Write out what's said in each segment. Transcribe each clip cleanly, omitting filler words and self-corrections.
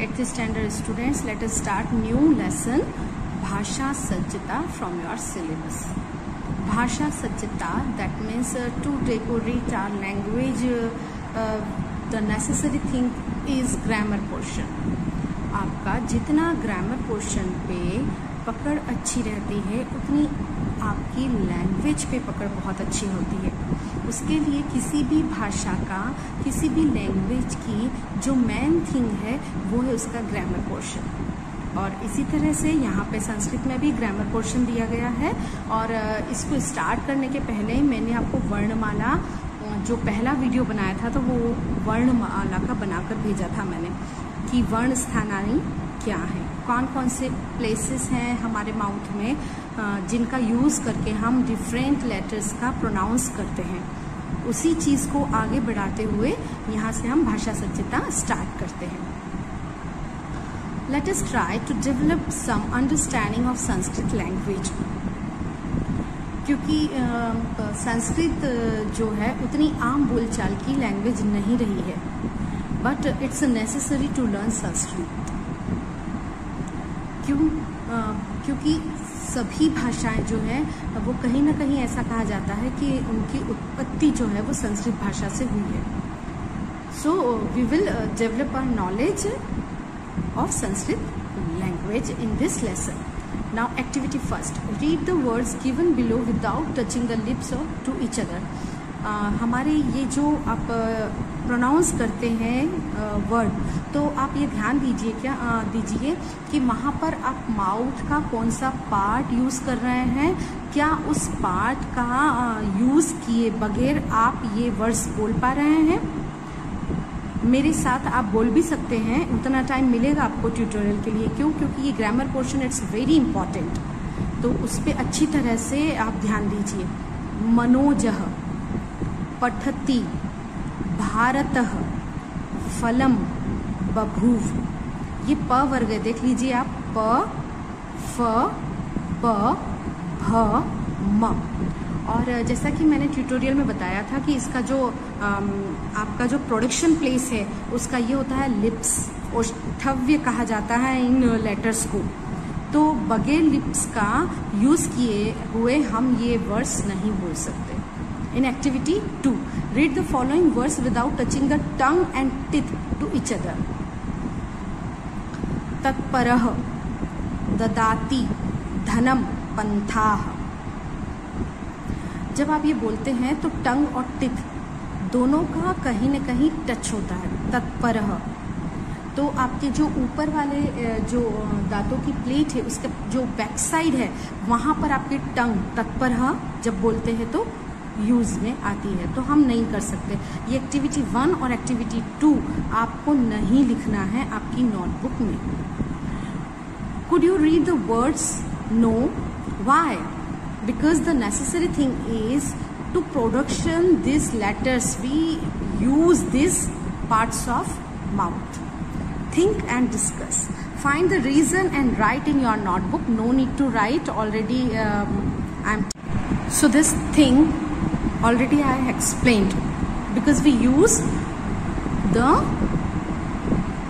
8th standard students, let us start new lesson Bhasha Sajjata from your syllabus. Bhasha Sajjata, that means to decorate our language, the necessary thing is grammar portion. आपका जितना grammar portion पे पकड़ अच्छी रहती है उतनी आपकी language पे पकड़ बहुत अच्छी होती है. उसके लिए किसी भी भाषा का, किसी भी लैंग्वेज की जो मेन थिंग है वो है उसका ग्रामर पोर्शन. और इसी तरह से यहाँ पे संस्कृत में भी ग्रामर पोर्शन दिया गया है. और इसको स्टार्ट करने के पहले मैंने आपको वर्णमाला, जो पहला वीडियो बनाया था तो वो वर्णमाला का बनाकर भेजा था मैंने, कि वर्ण स्थानानी क्या है, कौन कौन से प्लेसेस हैं हमारे माउथ में जिनका यूज़ करके हम डिफरेंट लेटर्स का प्रोनाउंस करते हैं. उसी चीज़ को आगे बढ़ाते हुए यहाँ से हम भाषा सज्जता स्टार्ट करते हैं. Let us try to develop some understanding of Sanskrit language. क्योंकि संस्कृत जो है उतनी आम बोलचाल की लैंग्वेज नहीं रही है, but it's necessary to learn Sanskrit. क्योंकि सभी भाषाएं जो है वो कहीं ना कहीं ऐसा कहा जाता है कि उनकी उत्पत्ति जो है वो संस्कृत भाषा से हुई है. So we will develop our knowledge of Sanskrit language in this lesson. Now activity first. Read the words given below without touching the lips or to each other. हमारे ये जो आप प्रोनाउंस करते हैं वर्ड, तो आप ये ध्यान दीजिए कि वहाँ पर आप माउथ का कौन सा पार्ट यूज़ कर रहे हैं. क्या उस पार्ट का यूज़ किए बगैर आप ये वर्ड्स बोल पा रहे हैं. मेरे साथ आप बोल भी सकते हैं, उतना टाइम मिलेगा आपको ट्यूटोरियल के लिए. क्यों? क्योंकि ये grammar portion it's very important. तो उस पर अच्छी तरह से आप ध्यान दीजिए. मनोजः, पठति, भारतः, फलम, बभूव. ये प वर्ग है, देख लीजिए आप. प, फ, ब, भ, म. और जैसा कि मैंने ट्यूटोरियल में बताया था कि इसका जो आपका जो प्रोडक्शन प्लेस है उसका ये होता है लिप्स. ओष्ठव्य कहा जाता है इन लेटर्स को. तो बगैर लिप्स का यूज़ किए हुए हम ये वर्ड्स नहीं बोल सकते. In activity 2, read the following words without touching the tongue and teeth to each other. तत्परः, ददाति, धनम, पंथाः. जब आप ये बोलते हैं तो टंग और टिथ दोनों का कहीं न कहीं टच होता है. तत्परः, तो आपके जो ऊपर वाले जो दांतों की प्लेट है उसका जो बैक साइड है वहाँ पर आपकी टंग तत्परः जब बोलते हैं तो यूज़ में आती है, तो हम नहीं कर सकते. ये एक्टिविटी 1 और एक्टिविटी 2 आपको नहीं लिखना है आपकी नोटबुक में. Could you read the words? No. Why? Because the necessary thing is to production these letters we use these parts of mouth. Think and discuss. Find the reason and write in your notebook. No need to write already. So this thing already I explained, because we use the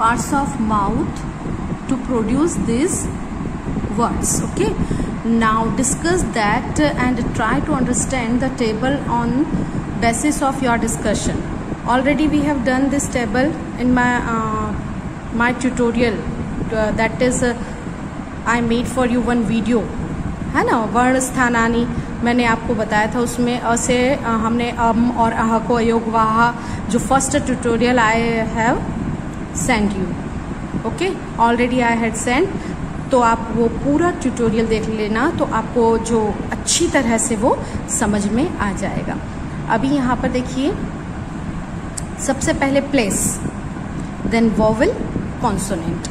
parts of mouth to produce these words. Okay. Now discuss that and try to understand the table on basis of your discussion. Already we have done this table in my tutorial. That is I made for you one video, है ना. वर्ण स्थानानी मैंने आपको बताया था, उसमें अ से हमने अम और अह को अयोगवाह, जो first tutorial I have send you. Okay, already I had send. तो आप वो पूरा ट्यूटोरियल देख लेना, तो आपको जो अच्छी तरह से वो समझ में आ जाएगा. अभी यहाँ पर देखिए, सबसे पहले place, then vowel, consonant.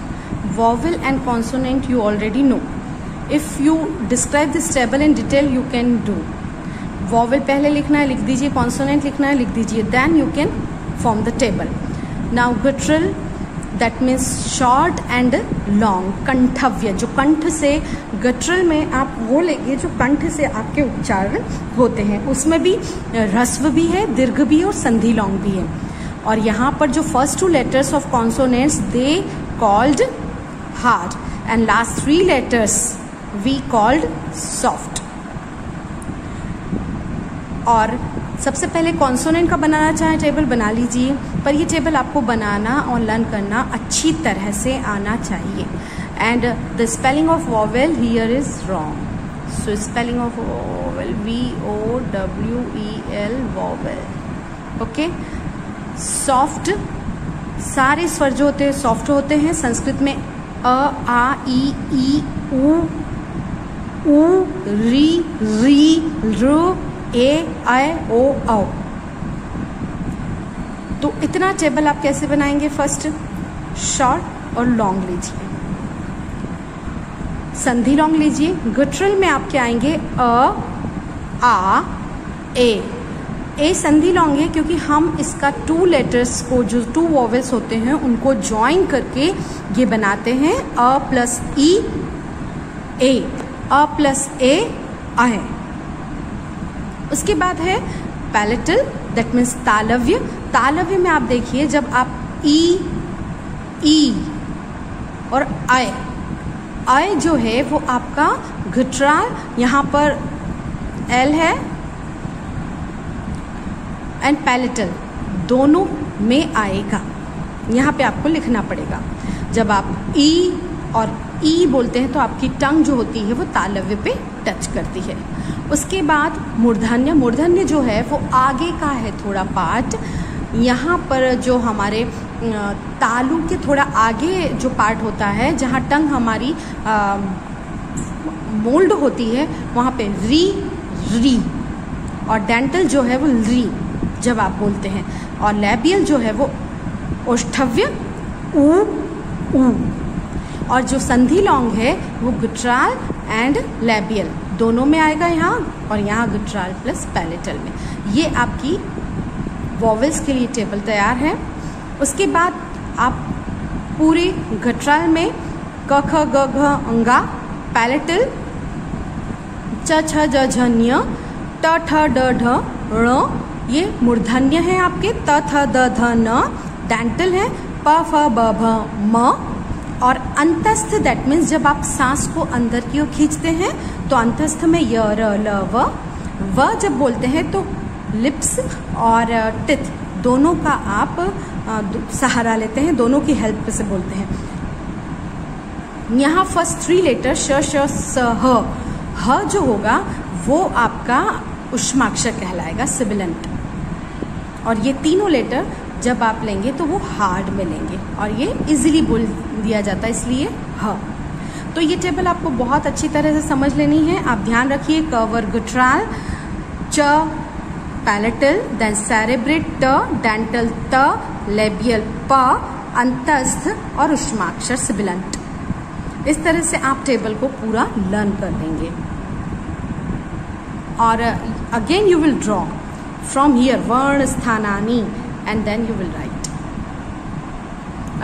Vowel and consonant you already know. If you describe this table in detail you can do. Vowel पहले लिखना है, लिख दीजिए. कॉन्सोनेंट लिखना है, लिख दीजिए. Then you can form the table. Now guttural, that means short and long. कंठव्य, जो कंठ से, गट्रल में आप वो लेंगे जो कंठ से आपके उच्चारण होते हैं, उसमें भी ह्रस्व भी है, दीर्घ भी है और संधि लॉन्ग भी है. और यहाँ पर जो first 2 letters of consonants they called hard, and last 3 letters we called soft. और सबसे पहले कॉन्सोनेंट का बनाना चाहे टेबल बना लीजिए, पर ये टेबल आपको बनाना और लर्न करना अच्छी तरह से आना चाहिए. And the spelling of vowel here is wrong. So spelling of vowel VOWEL vowel. Okay. Soft, सारे स्वर जो होते हैं सॉफ्ट होते हैं. संस्कृत में अ आ ई ई उ री री रू ए आई ओ औ. तो इतना टेबल आप कैसे बनाएंगे? फर्स्ट शॉर्ट और लॉन्ग लीजिए, संधि लॉन्ग लीजिए. गुटरल में आपके आएंगे अ आ ए. ए संधि लॉन्ग है क्योंकि हम इसका 2 लेटर्स को, जो 2 वॉवेल्स होते हैं उनको ज्वाइन करके ये बनाते हैं अ प्लस ई ए, अ प्लस ए आए. उसके बाद है पैलेटल, दैट मीन्स तालव्य. तालव्य में आप देखिए जब आप ई और आय जो है वो आपका गुटराल, यहाँ पर एल है, एंड पैलेटल दोनों में आएगा. यहाँ पे आपको लिखना पड़ेगा. जब आप ई और ई बोलते हैं तो आपकी टंग जो होती है वो तालव्य पे टच करती है. उसके बाद मूर्धन्य. मूर्धन्य जो है वो आगे का है थोड़ा पार्ट. यहाँ पर जो हमारे तालु के थोड़ा आगे जो पार्ट होता है, जहाँ टंग हमारी मोल्ड होती है, वहाँ पे री, और डेंटल जो है वो री जब आप बोलते हैं. और लैबियल जो है वो ओष्ठव्य ऊ. और जो संधि लॉन्ग है वो गुटराल एंड लैबियल दोनों में आएगा यहाँ, और यहाँ गुटराल प्लस पैलेटल में. ये आपकी वॉवेल्स के लिए टेबल तैयार है. उसके बाद आप पूरे गुटराल में क ख ग घ अंगा, पैलेटल च छ ज झ ञ, ट ठ ड ढ ण, ये मूर्धन्य है आपके. त थ द ध न डेंटल है. प फ ब भ म. और अंतस्थ, दैट मीन्स जब आप सांस को अंदर की ओर खींचते हैं तो अंतस्थ में य र ल व जब बोलते हैं तो लिप्स और टिथ दोनों का आप सहारा लेते हैं, दोनों की हेल्प से बोलते हैं. यहाँ फर्स्ट 3 लेटर श श स ह जो होगा वो आपका उष्माक्षर कहलाएगा, सिबिलेंट. और ये तीनों लेटर जब आप लेंगे तो वो हार्ड में लेंगे, और ये इजीली बोल दिया जाता है, इसलिए ह. तो ये टेबल आपको बहुत अच्छी तरह से समझ लेनी है. आप ध्यान रखिए, कवर गुटराल, च पैलेटल, देन सेरेब्रेट ट, डेंटल त, लेबियल प, अंतस्थ और उष्माक्षर सिबिलेंट. इस तरह से आप टेबल को पूरा लर्न कर लेंगे. और again you will draw from here वर्ण स्थानानि, and then you will write.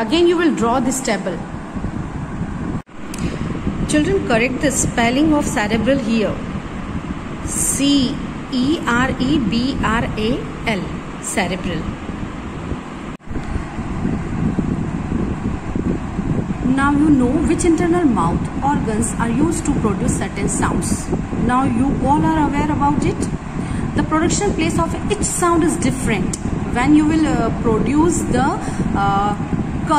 Again you will draw this table. Children, correct the spelling of cerebral here. CEREBRAL, cerebral. Now you know which internal mouth organs are used to produce certain sounds. Now you all are aware about it. The production place of each sound is different. When you will produce the k,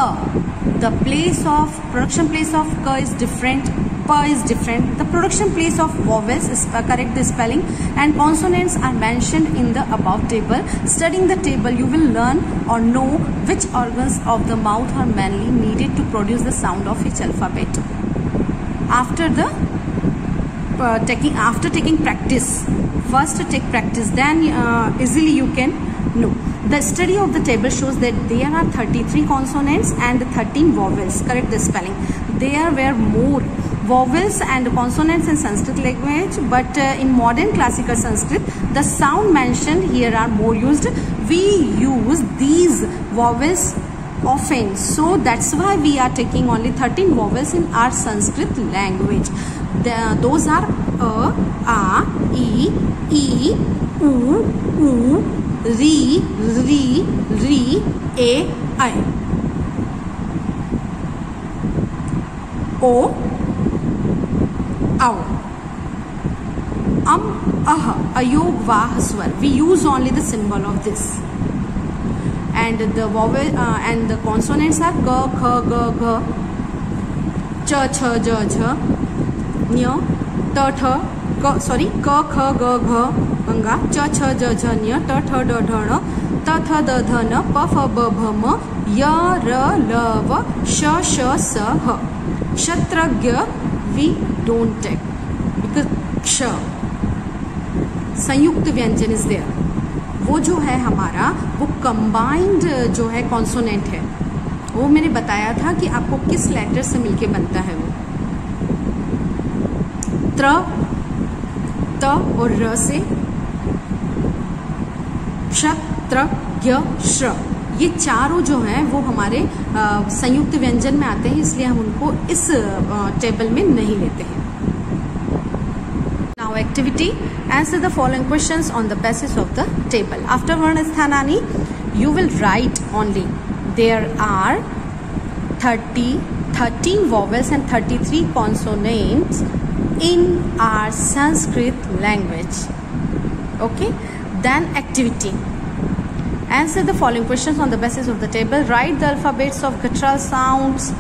the production place of k is different, p is different. The production place of vowels is correct the spelling, and consonants are mentioned in the above table. Studying the table, you will learn or know which organs of the mouth are mainly needed to produce the sound of each alphabet. After taking practice, first take practice, then easily you can know. The study of the table shows that there are 33 consonants and 13 vowels. Correct the spelling. There were more vowels and consonants in Sanskrit language, but in modern classical Sanskrit, the sound mentioned here are more used. We use these vowels often, so that's why we are taking only 13 vowels in our Sanskrit language. Those are a, e, u, ri, ri, a, I. ओ, औ. Ayog, vah swar. We use only the symbol of this. And the vowel and the consonants are k, kh, g, gh, ch, ch, j, jh, nya, t, th, k, kh, g, gh, anga, ch, ch, j, jh, nya, t, th, d, dh, n, t, th, d, th, n, p, f, b, bh, m, y, r, l, v, sh, sh, s, h. Kshatragya we don't take because ksha संयुक्त व्यंजन is there. वो जो है हमारा वो combined जो है consonant है. वो मैंने बताया था कि आपको किस लेटर से मिलके बनता है. वो त्र, त और र से क्ष, त्र, ज्ञ, श्र, ये चारों जो हैं वो हमारे संयुक्त व्यंजन में आते हैं, इसलिए हम उनको इस टेबल में नहीं लेते हैं. Now activity, answer the following questions on the basis of the table. After Varnasthanani, you will write only. There are 13 vowels and 33 consonants in our Sanskrit language. Okay, then activity. Answer the following questions on the basis of the table. Write the alphabets of guttural sounds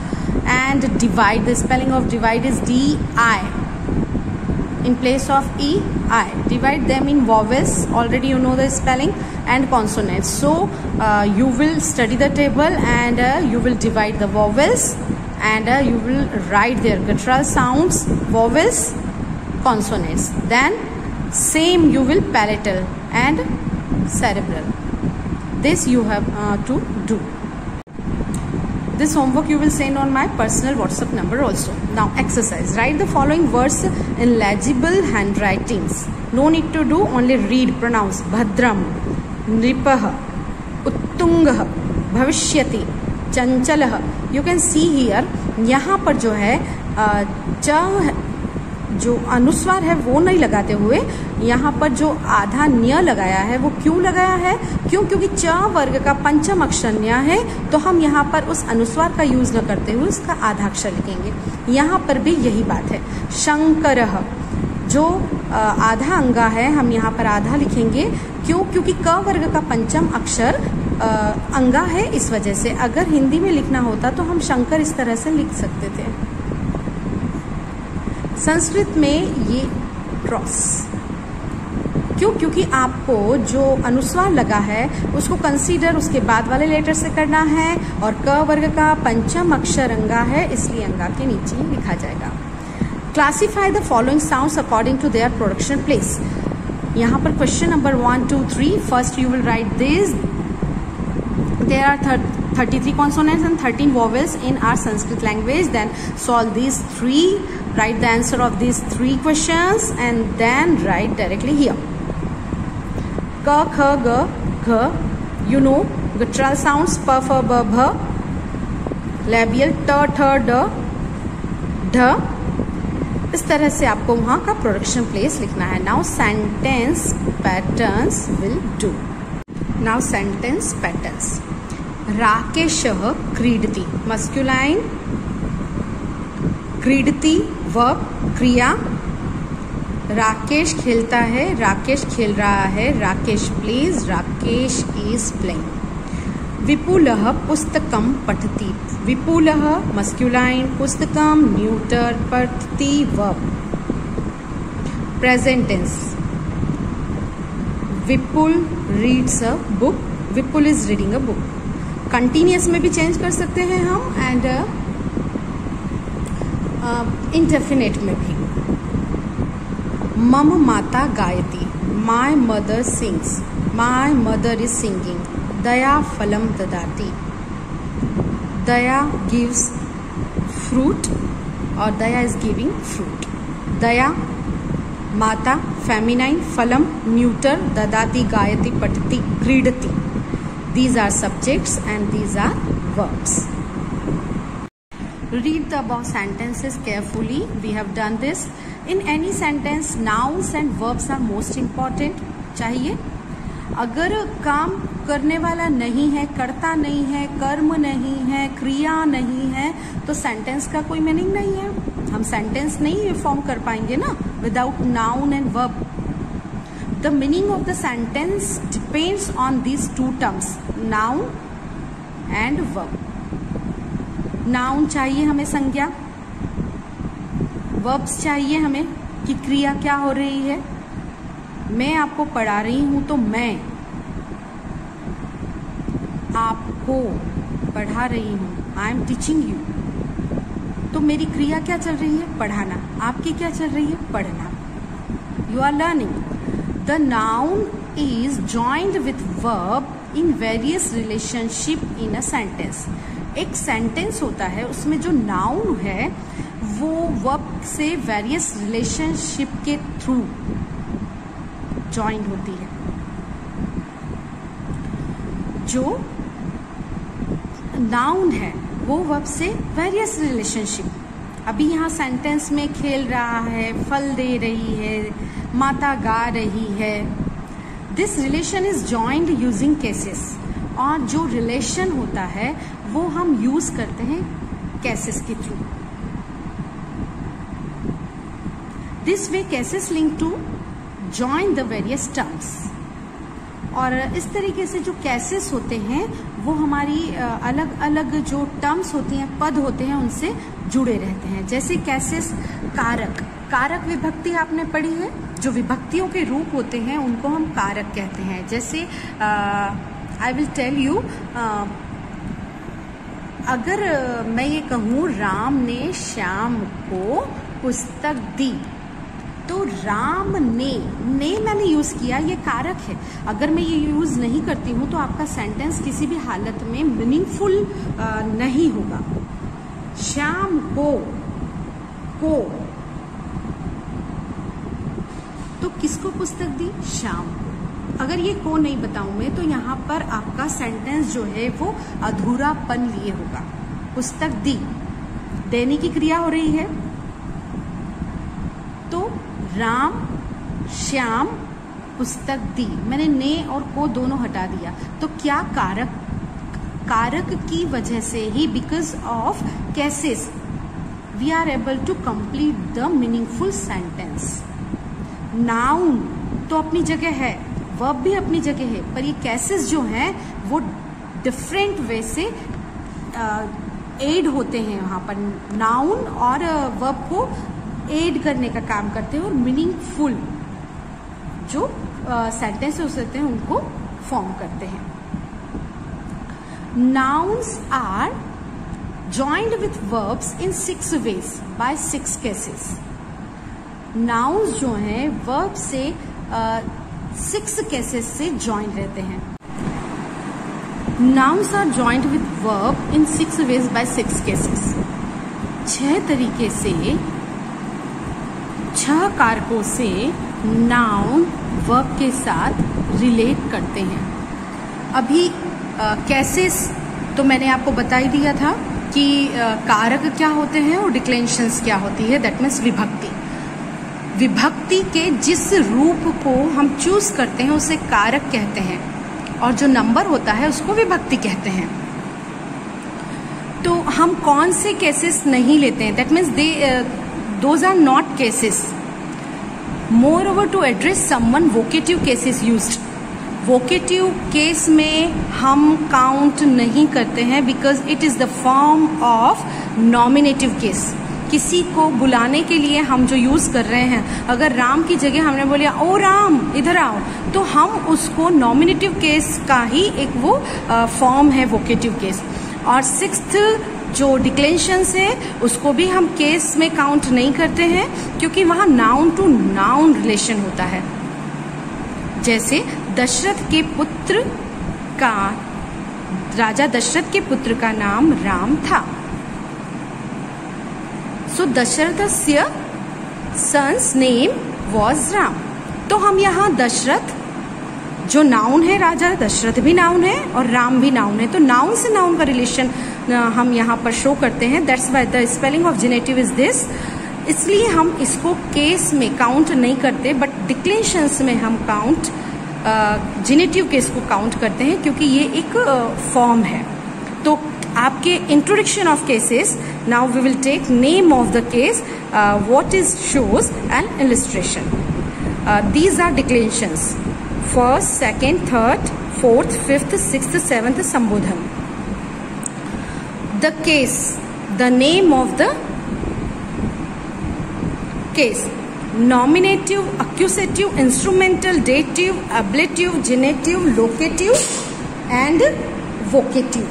and divide. The spelling of divide is D-I. In place of E-I. Divide them in vowels. Already you know the spelling, and consonants. So you will study the table and you will divide the vowels and you will write their guttural sounds, vowels, consonants. Then same you will palatal and cerebral. This you have to do. This homework you will send on my personal WhatsApp number also. Now exercise. Write the following words in legible handwritings. No need to do, only read, pronounce. Bhadram, Nripah, Uttungah, Bhavishyati, Chanchalah. You can see here, यहाँ पर जो है च जो अनुस्वार है वो नहीं लगाते हुए यहाँ पर जो आधा न्य लगाया है. वो क्यों लगाया है? क्योंकि च वर्ग का पंचम अक्षर न्य है, तो हम यहाँ पर उस अनुस्वार का यूज न करते हुए उसका आधा अक्षर लिखेंगे. यहाँ पर भी यही बात है. शंकरः जो आधा अंगा है, हम यहाँ पर आधा लिखेंगे. क्योंकि क वर्ग का पंचम अक्षर अंगा है, इस वजह से. अगर हिंदी में लिखना होता तो हम शंकर इस तरह से लिख सकते थे. संस्कृत में ये क्रॉस क्योंकि आपको जो अनुस्वार लगा है उसको कंसीडर उसके बाद वाले लेटर से करना है, और क वर्ग का पंचम अक्षर अंगा है, इसलिए अंगा के नीचे ही लिखा जाएगा. Classify the following sounds according to their production place. यहाँ पर question number 1, 2, 3. First you will write this. There are 33 consonants and 13 vowels in our Sanskrit language. Then solve these 3. Write the answer of these 3 questions and then write directly here. Ka, kha, ga, gha. You know guttural sounds. Pa, fa, ba, bha. Labial ta, tha, da, dha. इस तरह से आपको वहाँ का production place लिखना है. Now sentence patterns will do. Now sentence patterns. राकेशः क्रीडति, masculine. क्रीडति वर्ब, क्रिया. राकेश खेलता है, राकेश खेल रहा है. Rakesh plays, Rakesh is playing. विपुलः पुस्तकं पठति. विपुलः मस्कुलाइन, पुस्तकं न्यूटर, पठति verb. Present tense. Vipul reads a book. Vipul is reading a book. Continuous में भी चेंज कर सकते हैं हम, एंड इंडेफिनिट में भी. मम माता गायति, my mother sings. My mother is singing. दया फलम ददाति. दया गिव्स फ्रूट, और दया इज गिविंग फ्रूट. दया माता फेमिनाइन, फलम न्यूटर, ददाति गायति, पठति, क्रीडति. These are subjects and these are verbs. Read the above sentences carefully. We have done this. In any sentence, nouns and verbs are most important. चाहिए. अगर काम करने वाला नहीं है, कर्ता नहीं है, कर्म नहीं है, क्रिया नहीं है, तो सेंटेंस का कोई मीनिंग नहीं है। हम सेंटेंस नहीं फॉर्म कर पाएंगे ना without noun and verb. The meaning of the sentence depends on these two terms, noun and verb. Noun चाहिए हमें संज्ञा, वर्ब्स चाहिए हमें कि क्रिया क्या हो रही है। मैं आपको पढ़ा रही हूं तो मैं आपको पढ़ा रही हूं, आई एम टीचिंग यू, तो मेरी क्रिया क्या चल रही है, पढ़ाना। आपकी क्या चल रही है, पढ़ना। You are learning. The noun is joined with verb in various relationship in a sentence. एक सेंटेंस होता है, उसमें जो नाउन है वो वर्ब से वेरियस रिलेशनशिप के थ्रू जॉइंड होती है। जो नाउन है वो वर्ब से वेरियस रिलेशनशिप, अभी यहाँ सेंटेंस में खेल रहा है, फल दे रही है, माता गा रही है। This relation is joined using cases, और जो रिलेशन होता है वो हम यूज करते हैं केसेस के through. This way cases link to join the various terms. और इस तरीके से जो केसेस होते हैं वो हमारी अलग अलग जो टर्म्स होती हैं, पद होते हैं, उनसे जुड़े रहते हैं। जैसे केसेस कारक, कारक विभक्ति आपने पढ़ी है, जो विभक्तियों के रूप होते हैं उनको हम कारक कहते हैं। जैसे आई विल टेल यू, अगर मैं ये कहूँ राम ने श्याम को पुस्तक दी, तो राम ने मैंने यूज किया, ये कारक है। अगर मैं ये यूज नहीं करती हूँ तो आपका सेंटेंस किसी भी हालत में मीनिंगफुल नहीं होगा। श्याम को तो किसको पुस्तक दी, श्याम को। अगर ये को नहीं बताऊं मैं तो यहाँ पर आपका सेंटेंस जो है वो अधूरापन लिए होगा। पुस्तक दी, देने की क्रिया हो रही है, तो राम श्याम पुस्तक दी, मैंने ने और को दोनों हटा दिया, तो क्या कारक की वजह से ही, because of cases, we are able to complete the meaningful sentence. Noun तो अपनी जगह है, वर्ब भी अपनी जगह है, पर ये केसेस जो हैं वो डिफरेंट वे से एड होते हैं। वहाँ पर नाउन और वर्ब को एड करने का काम करते हैं और मीनिंगफुल जो सेंटेंसेस होते हैं उनको फॉर्म करते हैं। Nouns are joined with verbs in 6 ways by 6 cases। Nouns जो हैं वर्ब से 6 केसेस से ज्वाइन रहते हैं। Nouns are joined with verb in 6 ways by 6 cases। 6 तरीके से, 6 कारकों से नाउन वर्ब के साथ रिलेट करते हैं। अभी केसेस तो मैंने आपको बता ही दिया था कि कारक क्या होते हैं और डिक्लेंशंस क्या होती है, दैट मीन्स विभक्ति। विभक्ति के जिस रूप को हम चूज करते हैं उसे कारक कहते हैं, और जो नंबर होता है उसको विभक्ति कहते हैं। तो हम कौन से केसेस नहीं लेते हैं, that means those are not cases. More to address someone, vocative cases used. Vocative case में हम काउंट नहीं करते हैं because it is the form of nominative case. किसी को बुलाने के लिए हम जो यूज कर रहे हैं, अगर राम की जगह हमने बोलिया ओ राम इधर आओ, तो हम उसको नॉमिनेटिव केस का ही एक वो फॉर्म है वोकेटिव केस। और 6th जो डिक्लेंशंस है उसको भी हम केस में काउंट नहीं करते हैं क्योंकि वहां नाउन टू नाउन रिलेशन होता है। जैसे दशरथ के पुत्र का, राजा दशरथ के पुत्र का नाम राम था। सो दशरथस्य सन्स नेम वॉज राम। तो हम यहाँ दशरथ जो नाउन है, राजा दशरथ भी नाउन है और राम भी नाउन है, तो नाउन से नाउन का रिलेशन हम यहाँ पर शो करते हैं। That's why the spelling of generative is this. इसलिए हम इसको केस में काउंट नहीं करते, बट डिक्लेंशंस में हम काउंट जेनेटिव केस को काउंट करते हैं क्योंकि ये एक फॉर्म है। तो आपके introduction of cases, now we will take name of the case, what is shows and illustration. These are declarations, first, second, third, fourth, fifth, sixth, seventh संबोधन। The case, the name of the case, nominative, accusative, instrumental, dative, ablative, genitive, locative and vocative.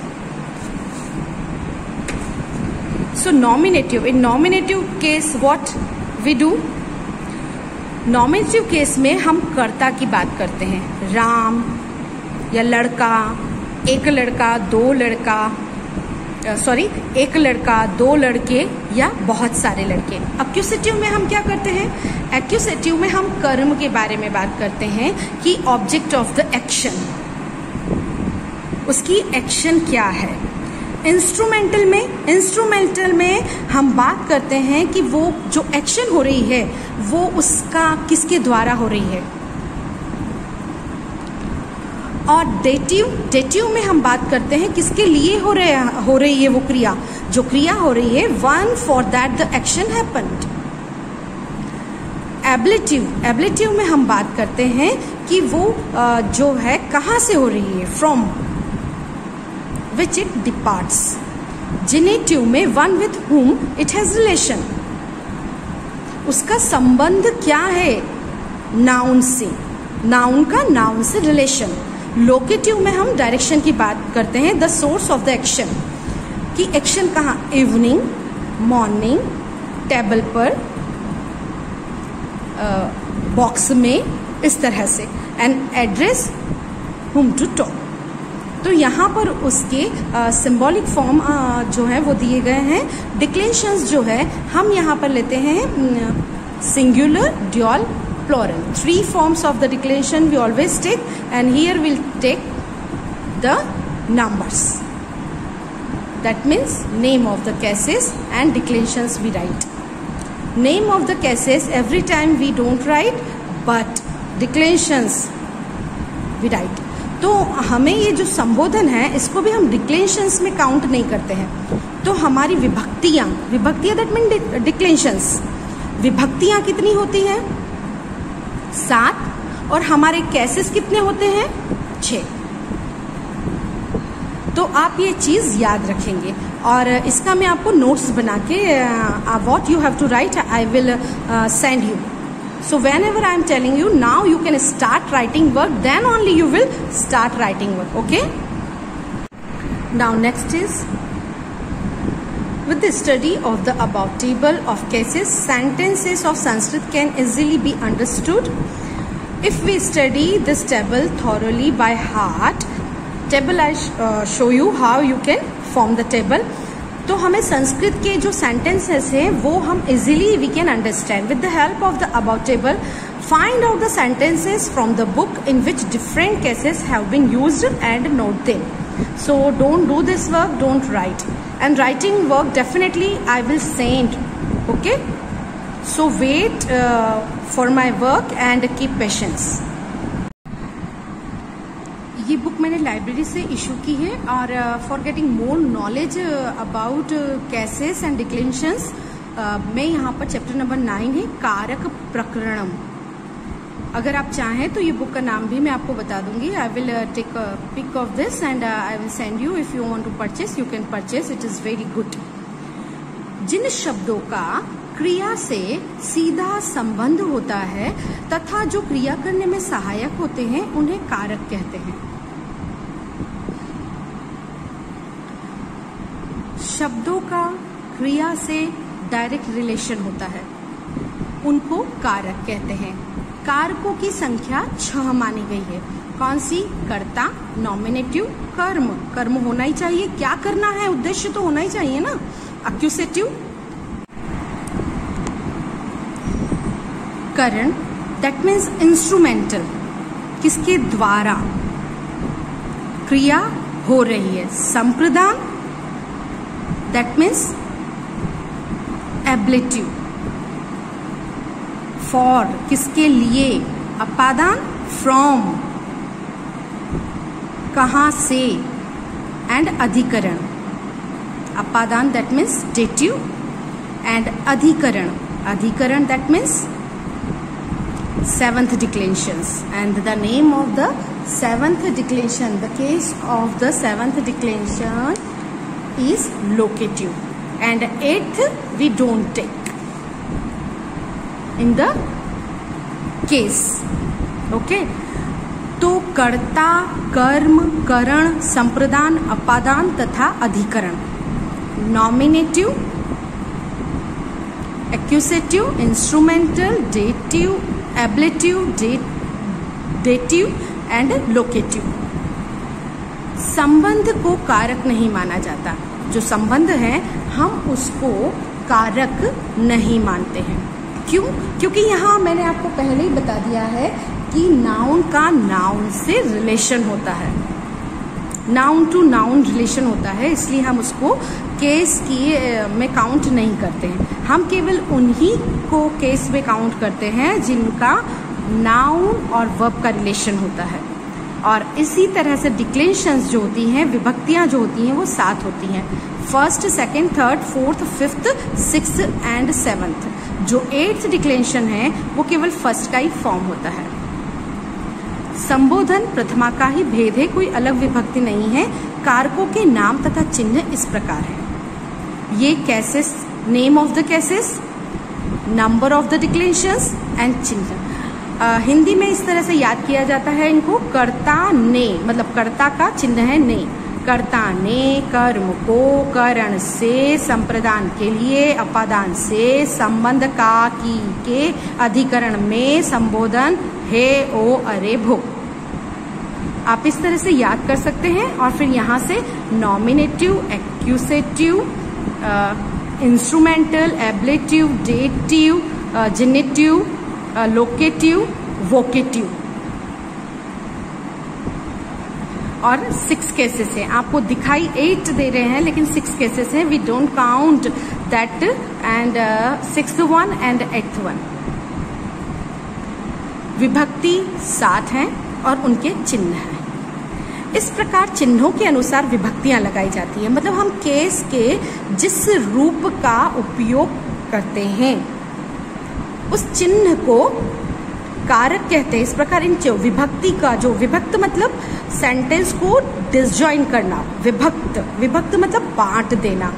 So nominative, in nominative case what we do? Nominative case में हम कर्ता की बात करते हैं, राम या लड़का, एक लड़का, दो लड़का, एक लड़का, दो लड़के या बहुत सारे लड़के। एक्यूसेटिव में हम क्या करते हैं? एक्यूसेटिव में हम कर्म के बारे में बात करते हैं कि ऑब्जेक्ट ऑफ द एक्शन, उसकी एक्शन क्या है। इंस्ट्रूमेंटल में हम बात करते हैं कि वो जो एक्शन हो रही है वो उसका किसके द्वारा हो रही है। और डेटिव में हम बात करते हैं किसके लिए हो रही है वो क्रिया, जो क्रिया हो रही है, one for that the action happened. Ablative में हम बात करते हैं कि वो जो है कहाँ से हो रही है, from which it departs. Genitive में one with whom it has relation, उसका संबंध क्या है, नाउन से, नाउन का नाउन से रिलेशन। लोकेटिव में हम डायरेक्शन की बात करते हैं, the source of the action, कि एक्शन कहाँ, इवनिंग, मॉर्निंग, टेबल पर, बॉक्स में, इस तरह से। And address, whom to talk. तो यहाँ पर उसके सिंबॉलिक फॉर्म जो है वो दिए गए हैं। डिक्लेरेशंस जो है हम यहाँ पर लेते हैं singular, dual, plural. 3 forms of the declaration we always take, and here we'll take the numbers. That means name of the cases and declarations we write. Name of the cases every time we don't write, but declarations we write. तो हमें ये जो संबोधन है इसको भी हम declarations में काउंट नहीं करते हैं। तो हमारी विभक्तियाँ दैट मीन डिक्लेरेशंस, विभक्तियाँ कितनी होती हैं? 7, और हमारे केसेस कितने होते हैं? 6। तो आप ये चीज याद रखेंगे और इसका मैं आपको नोट्स बना के what you have to write I will send you. So whenever I am telling you, now you can start writing work, then only you will start writing work, okay? Now next is, with the study of the above table of cases, sentences of Sanskrit can easily be understood. If we study this table thoroughly by heart, table I show you how you can form the table. तो हमें संस्कृत के जो sentences हैं वो हम easily we can understand with the help of the about table. Find out the sentences from the book in which different cases have been used and note them. So don't do this work, don't write, and writing work definitely I will send, okay? So wait for my work and keep patience. ये book मैंने library से issue की है और for getting more knowledge about cases and declarations मैं यहाँ पर chapter number 9 है कारक प्रकरणम। अगर आप चाहें तो ये बुक का नाम भी मैं आपको बता दूंगी। I will take a pic of this and I will send you. If you want to purchase you can purchase, it is very good. जिन शब्दों का क्रिया से सीधा संबंध होता है तथा जो क्रिया करने में सहायक होते हैं उन्हें कारक कहते हैं। शब्दों का क्रिया से डायरेक्ट रिलेशन होता है, उनको कारक कहते हैं। कारकों की संख्या 6 मानी गई है। कौन सी? कर्ता, नॉमिनेटिव, कर्म, कर्म होना ही चाहिए, क्या करना है, उद्देश्य तो होना ही चाहिए ना। एक्यूसेटिव, करण, दैट मीन्स इंस्ट्रूमेंटल, किसके द्वारा क्रिया हो रही है। संप्रदान, दैट मीन्स एब्लेटिव, फॉर, किसके लिए। अपादान, फ्रॉम, कहाँ से, एंड अधिकरण, अपादान दैट मीन्स डेटिव, एंड अधिकरण that means seventh declensions. And the name of the seventh declension, the case of the seventh declension is locative, and eighth we don't take in the case. Okay, तो कर्ता, कर्म, करण, संप्रदान, अपादान तथा अधिकरण, nominative, एक्यूसेटिव, instrumental, dative, ablative, dative and locative. संबंध को कारक नहीं माना जाता। जो संबंध है हम उसको कारक नहीं मानते हैं। क्यों? क्योंकि यहाँ मैंने आपको पहले ही बता दिया है कि नाउन का नाउन से रिलेशन होता है, नाउन टू नाउन रिलेशन होता है, इसलिए हम उसको केस की में काउंट नहीं करते हैं। हम केवल उन्हीं को केस में काउंट करते हैं जिनका नाउन और वर्ब का रिलेशन होता है। और इसी तरह से डिक्लेंशंस जो होती हैं, विभक्तियां जो होती हैं, वो 7 होती हैं, first, second, third, fourth, fifth, sixth and seventh. जो 8th डिक्लेंशन है वो केवल फर्स्ट का ही फॉर्म होता है। संबोधन प्रथमा का ही भेद है, कोई अलग विभक्ति नहीं है। कारकों के नाम तथा चिन्ह इस प्रकार है। ये cases, name of the cases, number of the declensions and चिन्ह। हिंदी में इस तरह से याद किया जाता है इनको, कर्ता ने, मतलब कर्ता का चिन्ह है ने, कर्ता ने कर्म को, करण से, संप्रदान के लिए, अपादान से, संबंध का, की, के, अधिकरण में, संबोधन हे, ओ, अरे, भो। आप इस तरह से याद कर सकते हैं। और फिर यहाँ से nominative, एक्यूसेटिव, instrumental, ablative, dative, generative, locative, vocative और 6 केसेस हैं। आपको दिखाई 8 दे रहे हैं लेकिन 6 केसेस हैं। We don't count that, and 6th one and 8th one। विभक्ति 7 हैं और उनके चिन्ह हैं। इस प्रकार चिन्हों के अनुसार विभक्तियां लगाई जाती है, मतलब हम केस के जिस रूप का उपयोग करते हैं उस चिन्ह को कारक कहते हैं। इस प्रकार इन विभक्ति का जो विभक्त मतलब सेंटेंस को डिसजॉइन करना, विभक्त मतलब बांट देना।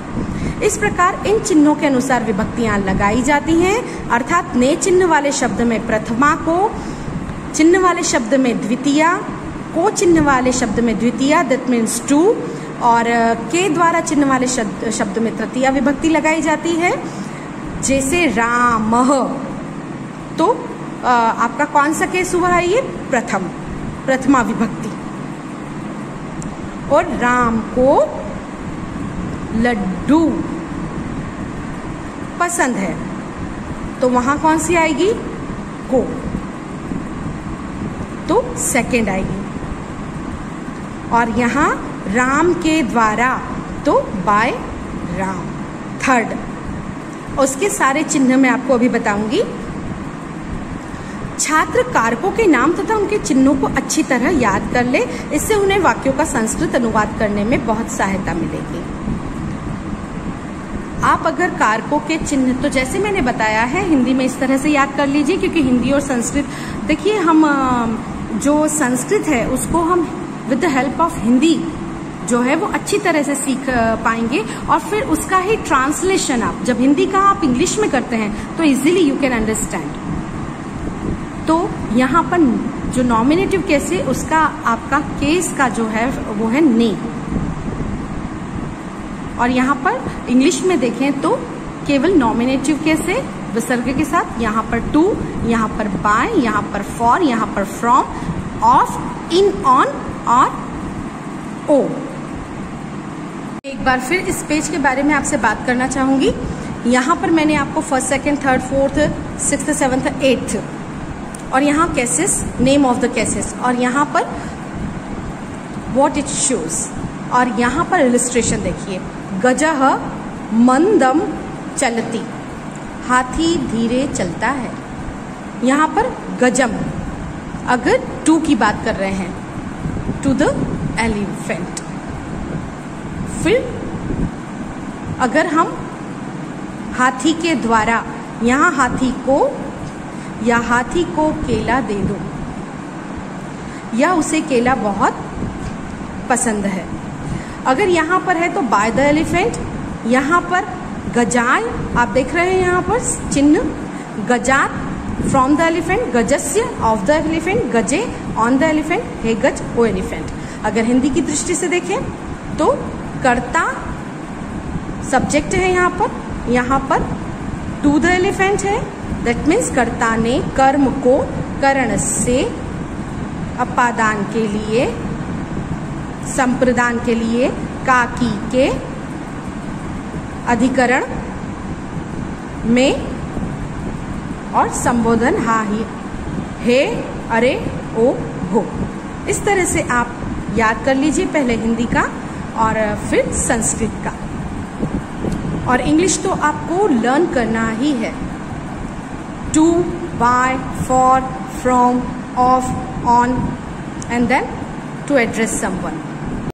इस प्रकार इन चिन्हों के अनुसार विभक्तियां लगाई जाती हैं, अर्थात ने चिन्ह वाले शब्द में प्रथमा को, चिन्ह वाले शब्द में द्वितीया को, चिन्ह वाले शब्द में द्वितीया दैट मीन्स 2, और के द्वारा चिन्ह वाले शब्द में तृतीया विभक्ति लगाई जाती है। जैसे रामः, तो आपका कौन सा केस हुआ है? ये प्रथमा विभक्ति। और राम को लड्डू पसंद है, तो वहां कौन सी आएगी? को, तो सेकंड आएगी। और यहाँ राम के द्वारा, तो बाय राम, थर्ड। उसके सारे चिन्ह मैं आपको अभी बताऊंगी। छात्र कारकों के नाम तथा उनके चिन्हों को अच्छी तरह याद कर ले, इससे उन्हें वाक्यों का संस्कृत अनुवाद करने में बहुत सहायता मिलेगी। आप अगर कारकों के चिन्ह, तो जैसे मैंने बताया है हिंदी में इस तरह से याद कर लीजिए, क्योंकि हिंदी और संस्कृत, देखिए हम जो संस्कृत है उसको हम with the help of Hindi जो है वो अच्छी तरह से सीख पाएंगे, और फिर उसका ही ट्रांसलेशन आप जब हिंदी का आप इंग्लिश में करते हैं तो इजीली यू कैन अंडरस्टैंड। तो यहाँ पर जो नॉमिनेटिव केस है उसका आपका केस का जो है वो है ने, और यहाँ पर इंग्लिश में देखें तो केवल नॉमिनेटिव केस है विसर्ग के साथ। यहाँ पर टू, यहाँ पर बाय, यहाँ पर फॉर, यहाँ पर फ्रॉम, ऑफ, इन, ऑन और ओ। एक बार फिर इस पेज के बारे में आपसे बात करना चाहूंगी। यहाँ पर मैंने आपको first, second, third, fourth, 6th, 7th, 8th और यहाँ cases, name of the cases, और यहाँ पर व्हाट इट शोज, और यहाँ पर इलिस्ट्रेशन देखिए। गजह मंदम चलती, हाथी धीरे चलता है। यहाँ पर गजम, अगर टू की बात कर रहे हैं, टू द एलिफेंट। फिर अगर हम हाथी के द्वारा यहाँ हाथी को केला दे दो, या उसे केला बहुत पसंद है। अगर यहाँ पर है तो बाय द एलिफेंट, यहाँ पर गजाय आप देख रहे हैं, यहाँ पर चिन्ह गजात फ्रॉम द एलिफेंट, गजस्य ऑफ द एलिफेंट, गजे ऑन द एलिफेंट, हे गज ओ एलिफेंट। अगर हिंदी की दृष्टि से देखें तो कर्ता सब्जेक्ट है यहाँ पर टू द एलिफेंट है, दैट मीन्स कर्ता ने कर्म को करण से अपादान के लिए, संप्रदान के लिए काकी के अधिकरण में और संबोधन हा ही, हे, अरे, ओ, हो। इस तरह से आप याद कर लीजिए, पहले हिंदी का और फिर संस्कृत का। और इंग्लिश तो आपको लर्न करना ही है। To, by, for, from, of, on, and then to address someone.